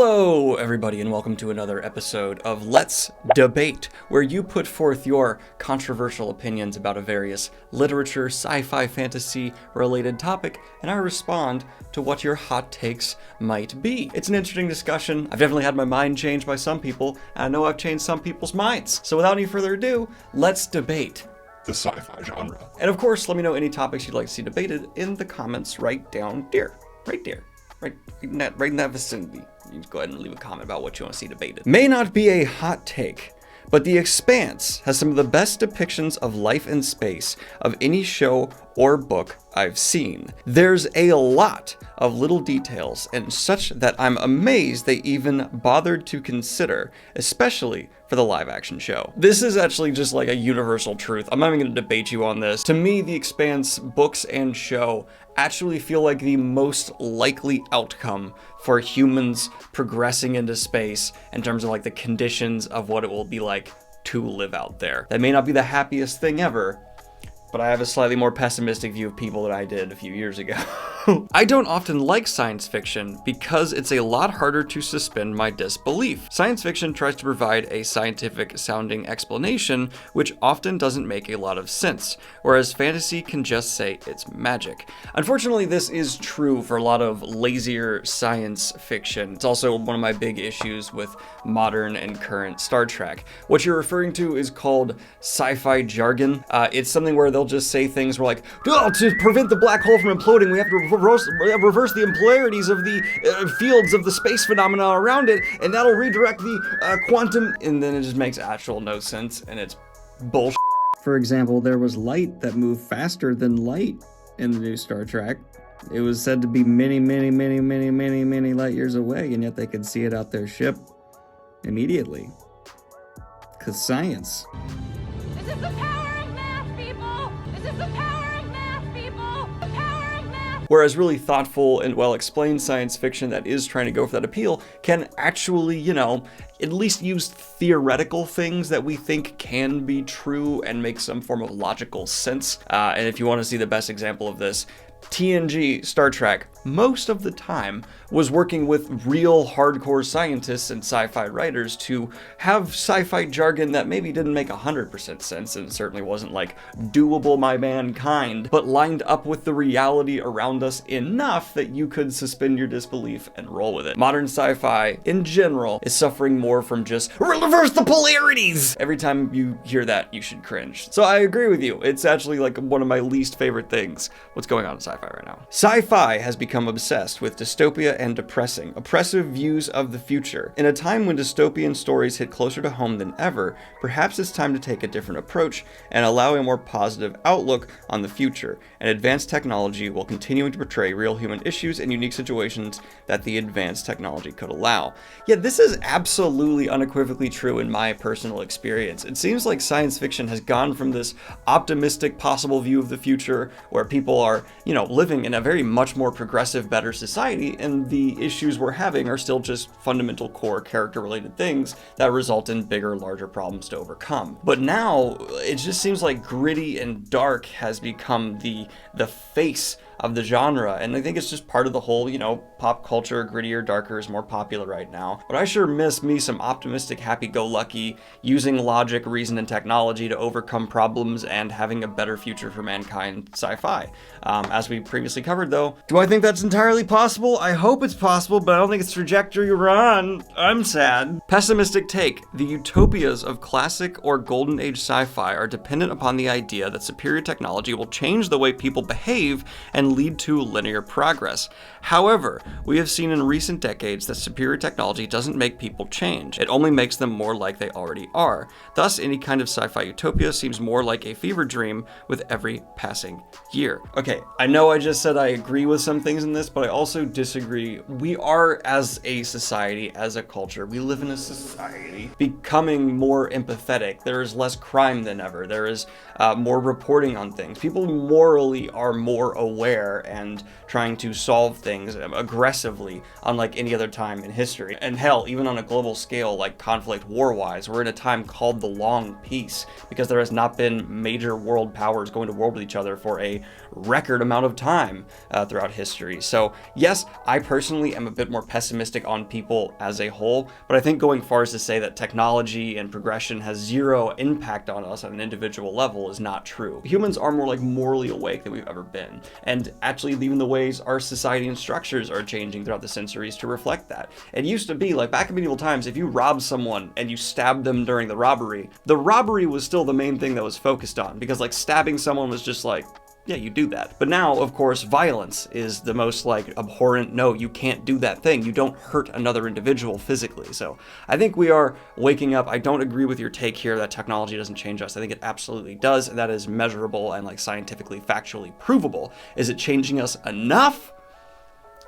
Hello, everybody, and welcome to another episode of Let's Debate, where you put forth your controversial opinions about a various literature, sci-fi, fantasy-related topic, and I respond to what your hot takes might be. It's an interesting discussion. I've definitely had my mind changed by some people, and I know I've changed some people's minds. So without any further ado, let's debate the sci-fi genre. And of course, let me know any topics you'd like to see debated in the comments right down there. Right in that vicinity. You just go ahead and leave a comment about what you want to see debated. May not be a hot take, but The Expanse has some of the best depictions of life in space of any show or book I've seen. There's a lot of little details and such that I'm amazed they even bothered to consider, especially for the live action show. This is actually just like a universal truth. I'm not even going to debate you on this. To me, The Expanse books and show actually feel like the most likely outcome for humans progressing into space in terms of like the conditions of what it will be like to live out there. That may not be the happiest thing ever, but I have a slightly more pessimistic view of people than I did a few years ago. I don't often like science fiction because it's a lot harder to suspend my disbelief. Science fiction tries to provide a scientific sounding explanation, which often doesn't make a lot of sense, whereas fantasy can just say it's magic. Unfortunately, this is true for a lot of lazier science fiction. It's also one of my big issues with modern and current Star Trek. What you're referring to is called sci-fi jargon. It's something where they'll just say things where like, oh, to prevent the black hole from imploding, we have to reverse the polarities of the fields of the space phenomena around it, and that'll redirect the quantum, and then it just makes actual no sense, and it's bullshit. For example, there was light that moved faster than light in the new Star Trek. It was said to be many light years away, and yet they could see it out their ship immediately. 'Cause science. This is the power of math, people! This is the power of math, people! The power of math! Whereas really thoughtful and well-explained science fiction that is trying to go for that appeal can actually, at least use theoretical things that we think can be true and make some form of logical sense. And if you want to see the best example of this, TNG Star Trek, most of the time, was working with real hardcore scientists and sci-fi writers to have sci-fi jargon that maybe didn't make 100% sense, and certainly wasn't like doable by mankind, but lined up with the reality around us enough that you could suspend your disbelief and roll with it. Modern sci-fi, in general, is suffering more from just reverse the polarities! Every time you hear that, you should cringe. So I agree with you. It's actually like one of my least favorite things, what's going on in sci-fi right now. Sci-fi has become obsessed with dystopia and oppressive views of the future. In a time when dystopian stories hit closer to home than ever, perhaps it's time to take a different approach and allow a more positive outlook on the future. And advanced technology will continue to portray real human issues and unique situations that the advanced technology could allow. Yeah, this is absolutely unequivocally true in my personal experience. It seems like science fiction has gone from this optimistic possible view of the future where people are, living in a very much more progressive, better society, and the issues we're having are still just fundamental core character-related things that result in bigger, larger problems to overcome. But now, it just seems like gritty and dark has become the face of the genre, and I think it's just part of the whole, pop culture, grittier, darker is more popular right now. But I sure miss me some optimistic, happy-go-lucky, using logic, reason, and technology to overcome problems and having a better future for mankind sci-fi. As we previously covered, though, do I think that's entirely possible? I hope it's possible, but I don't think it's the trajectory we're on. I'm sad. Pessimistic take. The utopias of classic or golden age sci-fi are dependent upon the idea that superior technology will change the way people behave and lead to linear progress. However, we have seen in recent decades that superior technology doesn't make people change. It only makes them more like they already are. Thus, any kind of sci-fi utopia seems more like a fever dream with every passing year. Okay, I know I just said I agree with some things in this, but I also disagree. We are, as a society, as a culture, we live in a society becoming more empathetic. There is less crime than ever. There is more reporting on things. People morally are more aware and trying to solve things aggressively, unlike any other time in history. And hell, even on a global scale, like conflict war-wise, we're in a time called the Long Peace, because there has not been major world powers going to war with each other for a record amount of time throughout history. So yes, I personally am a bit more pessimistic on people as a whole, but I think going far as to say that technology and progression has zero impact on us at an individual level is not true. Humans are more like morally awake than we've ever been, and actually even the ways our society and structures are changing throughout the centuries to reflect that. It used to be like back in medieval times, if you robbed someone and you stabbed them during the robbery was still the main thing that was focused on, because like stabbing someone was just like, yeah, you do that. But now, of course, violence is the most like abhorrent, no, you can't do that thing. You don't hurt another individual physically. So I think we are waking up. I don't agree with your take here that technology doesn't change us. I think it absolutely does. And that is measurable and like scientifically, factually provable. Is it changing us enough?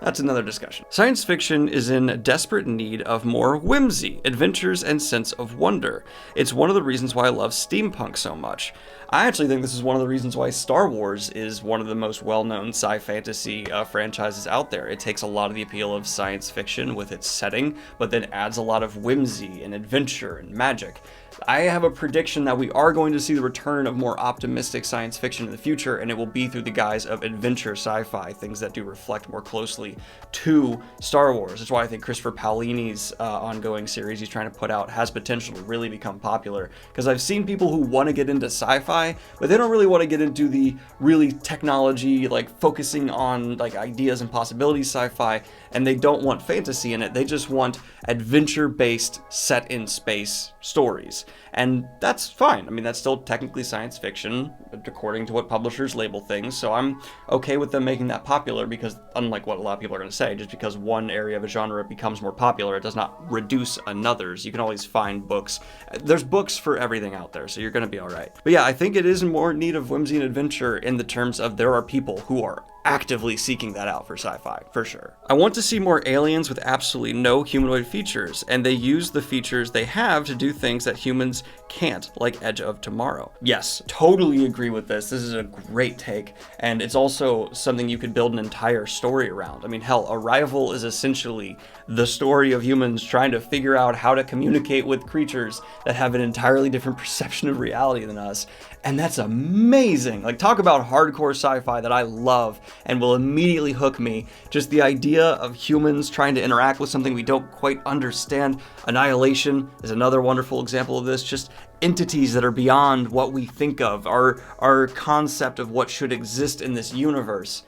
That's another discussion. Science fiction is in desperate need of more whimsy, adventures, and sense of wonder. It's one of the reasons why I love steampunk so much. I actually think this is one of the reasons why Star Wars is one of the most well-known sci-fantasy franchises out there. It takes a lot of the appeal of science fiction with its setting, but then adds a lot of whimsy and adventure and magic. I have a prediction that we are going to see the return of more optimistic science fiction in the future, and it will be through the guise of adventure sci-fi, things that do reflect more closely to Star Wars. That's why I think Christopher Paolini's ongoing series he's trying to put out has potential to really become popular, because I've seen people who want to get into sci-fi, but they don't really want to get into the really technology, like focusing on like ideas and possibilities sci-fi, and they don't want fantasy in it. They just want adventure-based, set in space stories. And that's fine. I mean, that's still technically science fiction, according to what publishers label things. So I'm okay with them making that popular, because unlike what a lot of people are going to say, just because one area of a genre becomes more popular, it does not reduce another's. You can always find books. There's books for everything out there, so you're going to be all right. But yeah, I think it is in more need of whimsy and adventure in the terms of there are people who are actively seeking that out for sci-fi, for sure. I want to see more aliens with absolutely no humanoid features, and they use the features they have to do things that humans can't, like Edge of Tomorrow. Yes, totally agree with this. This is a great take, and it's also something you could build an entire story around. I mean, hell, Arrival is essentially the story of humans trying to figure out how to communicate with creatures that have an entirely different perception of reality than us, and that's amazing. Like, talk about hardcore sci-fi that I love and will immediately hook me. Just the idea of humans trying to interact with something we don't quite understand. Annihilation is another wonderful example of this. Just entities that are beyond what we think of, our concept of what should exist in this universe.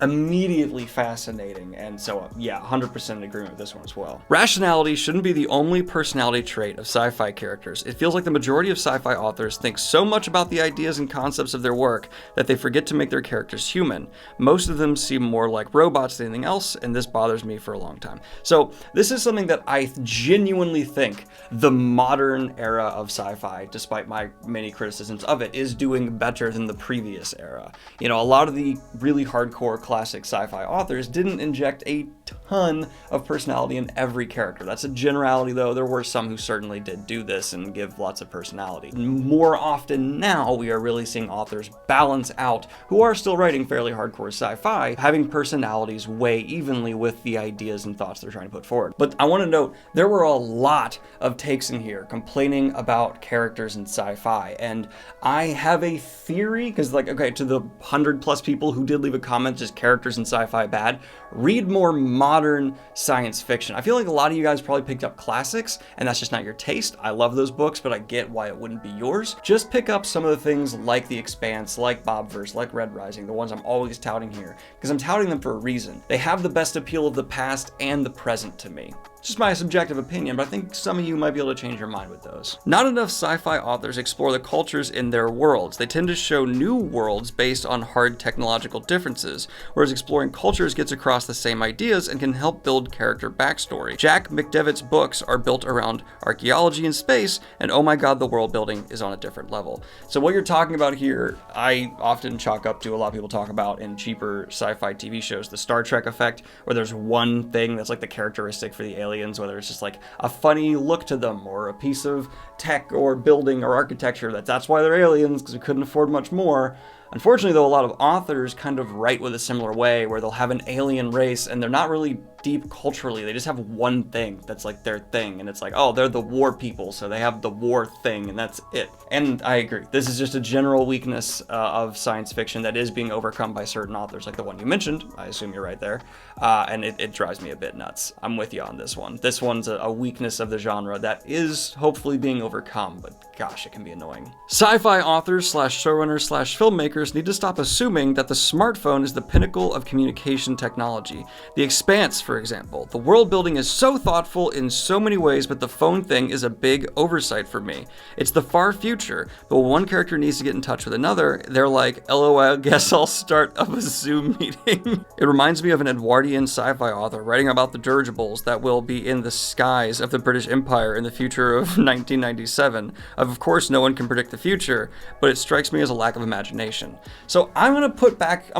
Immediately fascinating, and so yeah, 100% in agreement with this one as well. Rationality shouldn't be the only personality trait of sci-fi characters. It feels like the majority of sci-fi authors think so much about the ideas and concepts of their work that they forget to make their characters human. Most of them seem more like robots than anything else, and this bothers me for a long time. So this is something that I genuinely think the modern era of sci-fi, despite my many criticisms of it, is doing better than the previous era. You know, a lot of the really hardcore classic sci-fi authors didn't inject a ton of personality in every character. That's a generality, though. There were some who certainly did do this and give lots of personality. More often now, we are really seeing authors balance out, who are still writing fairly hardcore sci-fi, having personalities weigh evenly with the ideas and thoughts they're trying to put forward. But I want to note, there were a lot of takes in here complaining about characters in sci-fi, and I have a theory, because like, okay, to the 100+ people who did leave a comment just characters in sci-fi bad, read more modern science fiction. I feel like a lot of you guys probably picked up classics, and that's just not your taste. I love those books, but I get why it wouldn't be yours. Just pick up some of the things like The Expanse, like Bobverse, like Red Rising, the ones I'm always touting here, because I'm touting them for a reason. They have the best appeal of the past and the present to me. Just my subjective opinion, but I think some of you might be able to change your mind with those. Not enough sci-fi authors explore the cultures in their worlds. They tend to show new worlds based on hard technological differences, whereas exploring cultures gets across the same ideas and can help build character backstory. Jack McDevitt's books are built around archaeology and space, and oh my god, the world building is on a different level. So what you're talking about here, I often chalk up to a lot of people talk about in cheaper sci-fi TV shows, the Star Trek effect, where there's one thing that's like the characteristic for the alien aliens, whether it's just like a funny look to them or a piece of tech or building or architecture, that's why they're aliens, because we couldn't afford much more. Unfortunately, though, a lot of authors kind of write with a similar way, where they'll have an alien race and they're not really deep culturally. They just have one thing that's like their thing, and it's like, oh, they're the war people, so they have the war thing, and that's it. And I agree. This is just a general weakness of science fiction that is being overcome by certain authors, like the one you mentioned. I assume you're right there. And it drives me a bit nuts. I'm with you on this one. This one's a weakness of the genre that is hopefully being overcome, but gosh, it can be annoying. Sci-fi authors / showrunners / filmmakers need to stop assuming that the smartphone is the pinnacle of communication technology. The Expanse, for example. The world building is so thoughtful in so many ways, but the phone thing is a big oversight for me. It's the far future, but when one character needs to get in touch with another, they're like, LOL, guess I'll start up a Zoom meeting. It reminds me of an Edwardian sci-fi author writing about the dirigibles that will be in the skies of the British Empire in the future of 1997. Of course, no one can predict the future, but it strikes me as a lack of imagination. So I'm gonna push back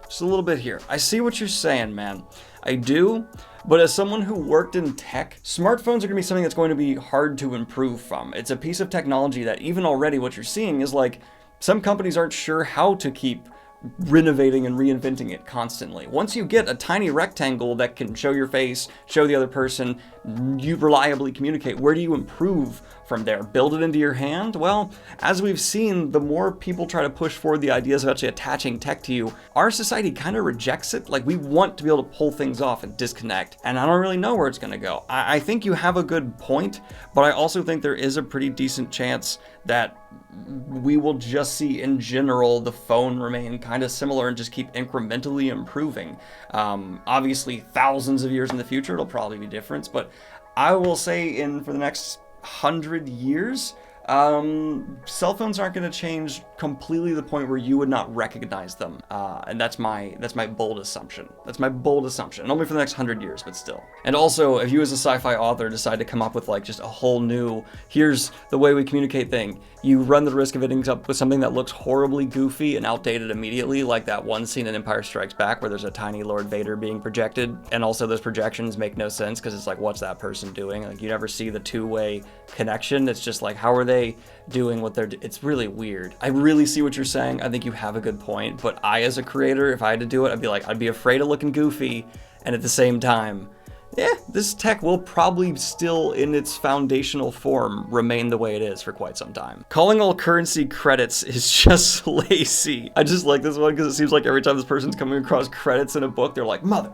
just a little bit here. I see what you're saying, man. I do, but as someone who worked in tech, smartphones are gonna be something that's going to be hard to improve from. It's a piece of technology that even already what you're seeing is like, some companies aren't sure how to keep renovating and reinventing it constantly. Once you get a tiny rectangle that can show your face, show the other person, you reliably communicate, where do you improve from there? Build it into your hand? Well, as we've seen, the more people try to push forward the ideas of actually attaching tech to you, our society kind of rejects it. Like, we want to be able to pull things off and disconnect, and I don't really know where it's going to go. I think you have a good point, but I also think there is a pretty decent chance that we will just see in general the phone remain kind of similar and just keep incrementally improving. Obviously, thousands of years in the future, it'll probably be different, but I will say for the next 100 years, cell phones aren't going to change completely to the point where you would not recognize them, and that's my bold assumption. That's my bold assumption, and only for the next 100 years, but still. And also, if you as a sci-fi author decide to come up with like just a whole new, here's the way we communicate thing, you run the risk of ending up with something that looks horribly goofy and outdated immediately, like that one scene in Empire Strikes Back where there's a tiny Lord Vader being projected, and also those projections make no sense because it's like, what's that person doing? Like, you never see the two-way connection. It's just like, how are they doing what they're doing? It's really weird. I really see what you're saying. I think you have a good point, but I, as a creator, if I had to do it, I'd be afraid of looking goofy, and at the same time, yeah, this tech will probably still, in its foundational form, remain the way it is for quite some time. Calling all currency credits is just lazy. I just like this one because it seems like every time this person's coming across credits in a book, they're like, mother.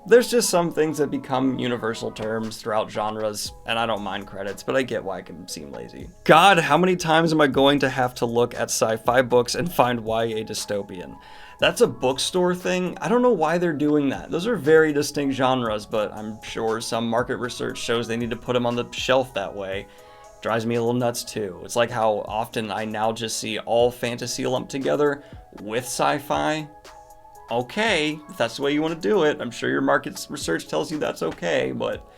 There's just some things that become universal terms throughout genres, and I don't mind credits, but I get why it can seem lazy. God, how many times am I going to have to look at sci-fi books and find YA dystopian? That's a bookstore thing. I don't know why they're doing that. Those are very distinct genres, but I'm sure some market research shows they need to put them on the shelf that way. Drives me a little nuts too. It's like how often I now just see all fantasy lumped together with sci-fi. Okay, if that's the way you want to do it, I'm sure your market research tells you that's okay, but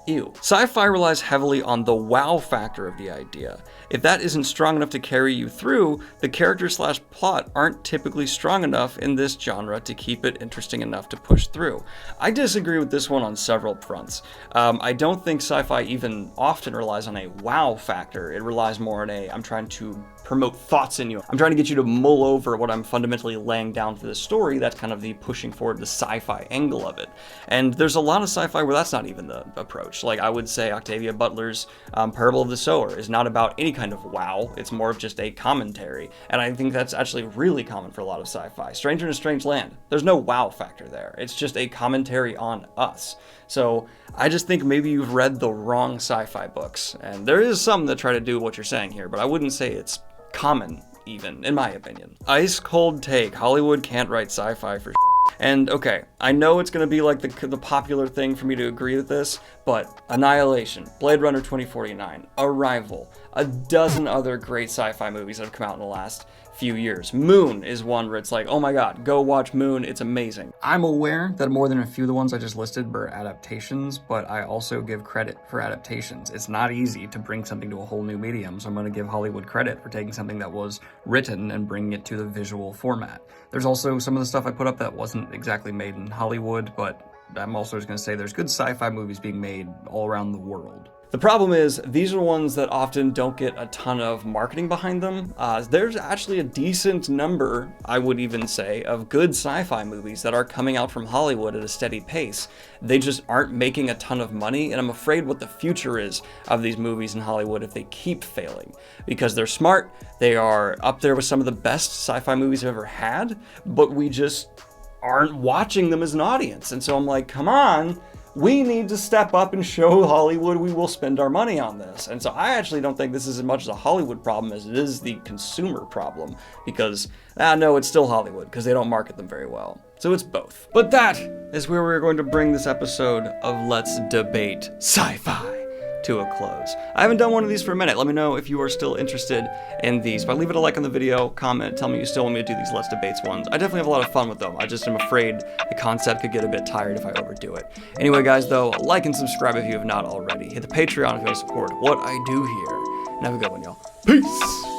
ew. Sci-fi relies heavily on the wow factor of the idea. If that isn't strong enough to carry you through, the character / plot aren't typically strong enough in this genre to keep it interesting enough to push through. I disagree with this one on several fronts. I don't think sci-fi even often relies on a wow factor. It relies more on I'm trying to promote thoughts in you. I'm trying to get you to mull over what I'm fundamentally laying down for the story. That's kind of the pushing forward the sci-fi angle of it. And there's a lot of sci-fi where that's not even the approach. Like, I would say Octavia Butler's Parable of the Sower is not about any kind of wow. It's more of just a commentary. And I think that's actually really common for a lot of sci-fi. Stranger in a Strange Land, there's no wow factor there. It's just a commentary on us. So I just think maybe you've read the wrong sci-fi books. And there is some that try to do what you're saying here, but I wouldn't say it's common, even, in my opinion. Ice cold take, Hollywood can't write sci-fi for And okay, I know it's going to be like the popular thing for me to agree with this, but Annihilation, Blade Runner 2049, Arrival, a dozen other great sci-fi movies that have come out in the last few years. Moon is one where it's like, oh my god, go watch Moon, it's amazing. I'm aware that more than a few of the ones I just listed were adaptations, but I also give credit for adaptations. It's not easy to bring something to a whole new medium, so I'm going to give Hollywood credit for taking something that was written and bringing it to the visual format. There's also some of the stuff I put up that wasn't exactly made in Hollywood, but I'm also just going to say there's good sci-fi movies being made all around the world. The problem is, these are ones that often don't get a ton of marketing behind them. There's actually a decent number, I would even say, of good sci-fi movies that are coming out from Hollywood at a steady pace. They just aren't making a ton of money, and I'm afraid what the future is of these movies in Hollywood if they keep failing. Because they're smart, they are up there with some of the best sci-fi movies I've ever had, but we just aren't watching them as an audience. And so I'm like, come on, we need to step up and show Hollywood we will spend our money on this. And so I actually don't think this is as much as a Hollywood problem as it is the consumer problem, because, no, it's still Hollywood, because they don't market them very well. So it's both. But that is where we're going to bring this episode of Let's Debate Sci-Fi to a close. I haven't done one of these for a minute. Let me know if you are still interested in these. But leave it a like on the video, comment, tell me you still want me to do these Let's Debates ones. I definitely have a lot of fun with them. I just am afraid the concept could get a bit tired if I overdo it. Anyway, guys, though, like and subscribe if you have not already. Hit the Patreon if you want to support what I do here. And have a good one, y'all. Peace!